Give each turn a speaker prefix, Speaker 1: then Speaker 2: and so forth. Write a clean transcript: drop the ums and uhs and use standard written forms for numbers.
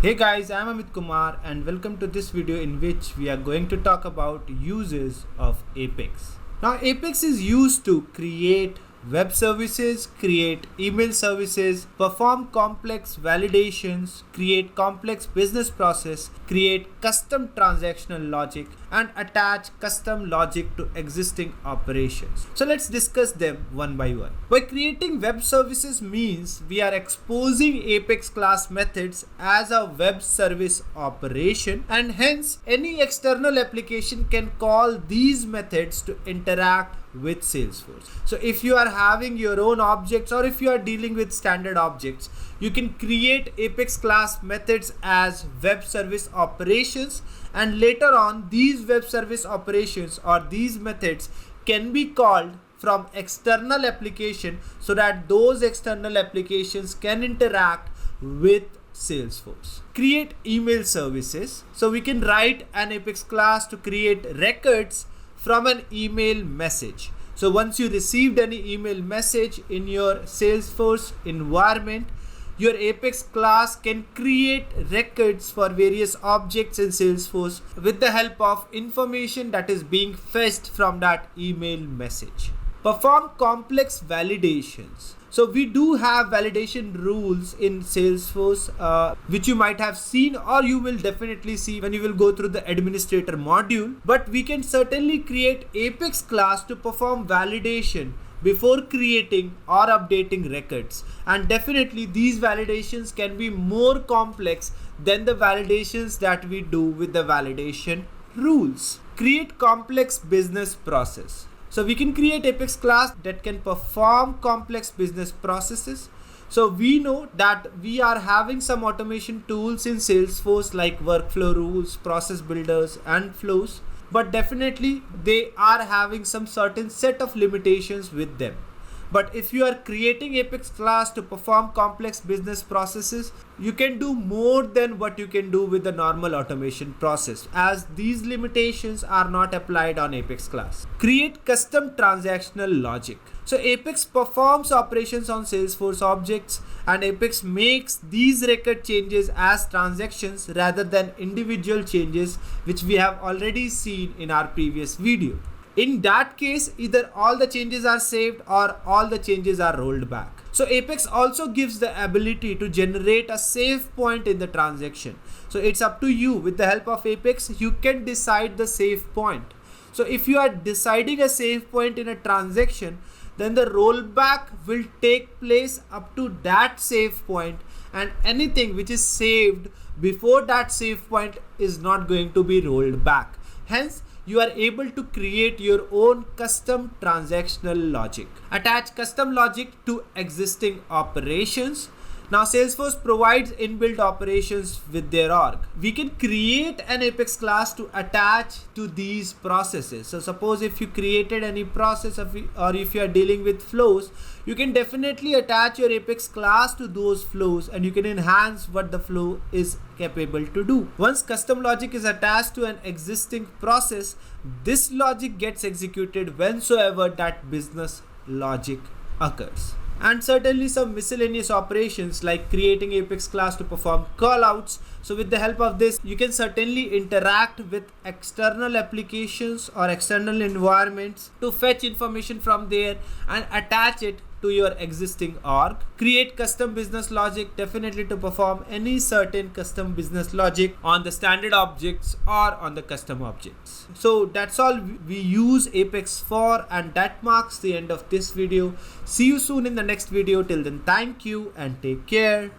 Speaker 1: Hey guys, I'm Amit Kumar and welcome to this video in which we are going to talk about uses of Apex. Now Apex is used to create web services, create email services, perform complex validations, create complex business process, create custom transactional logic and attach custom logic to existing operations. So let's discuss them one by one. By creating web services means we are exposing Apex class methods as a web service operation, and hence any external application can call these methods to interact with Salesforce. So if you are having your own objects or if you are dealing with standard objects, you can create Apex class methods as web service operations, and later on these web service operations or these methods can be called from external application so that those external applications can interact with Salesforce. Create email services. So we can write an Apex class to create records from an email message. So once you received any email message in your Salesforce environment, your Apex class can create records for various objects in Salesforce with the help of information that is being fetched from that email message. Perform complex validations. So we do have validation rules in Salesforce, which you might have seen or you will definitely see when you will go through the administrator module. But we can certainly create Apex class to perform validation before creating or updating records. And definitely these validations can be more complex than the validations that we do with the validation rules. Create complex business process. So we can create Apex class that can perform complex business processes. So we know that we are having some automation tools in Salesforce like workflow rules, process builders and flows, but definitely they are having some certain set of limitations with them. But if you are creating Apex class to perform complex business processes, you can do more than what you can do with the normal automation process, as these limitations are not applied on Apex class. Create custom transactional logic. So Apex performs operations on Salesforce objects, and Apex makes these record changes as transactions rather than individual changes, which we have already seen in our previous video. In that case, either all the changes are saved or all the changes are rolled back. So Apex also gives the ability to generate a save point in the transaction. So it's up to you. With the help of Apex, you can decide the save point. So if you are deciding a save point in a transaction, then the rollback will take place up to that save point, and anything which is saved before that save point is not going to be rolled back. Hence, you are able to create your own custom transactional logic. Attach custom logic to existing operations. Now Salesforce provides inbuilt operations with their org. We can create an Apex class to attach to these processes. So suppose if you created any process or if you are dealing with flows, you can definitely attach your Apex class to those flows and you can enhance what the flow is capable to do. Once custom logic is attached to an existing process, this logic gets executed whensoever that business logic occurs. And certainly some miscellaneous operations like creating Apex class to perform callouts. So with the help of this, you can certainly interact with external applications or external environments to fetch information from there and attach it to your existing org. Create custom business logic, definitely to perform any certain custom business logic on the standard objects or on the custom objects. So that's all we use Apex for, and that marks the end of this video. See you soon in the next video. Till then, thank you and take care.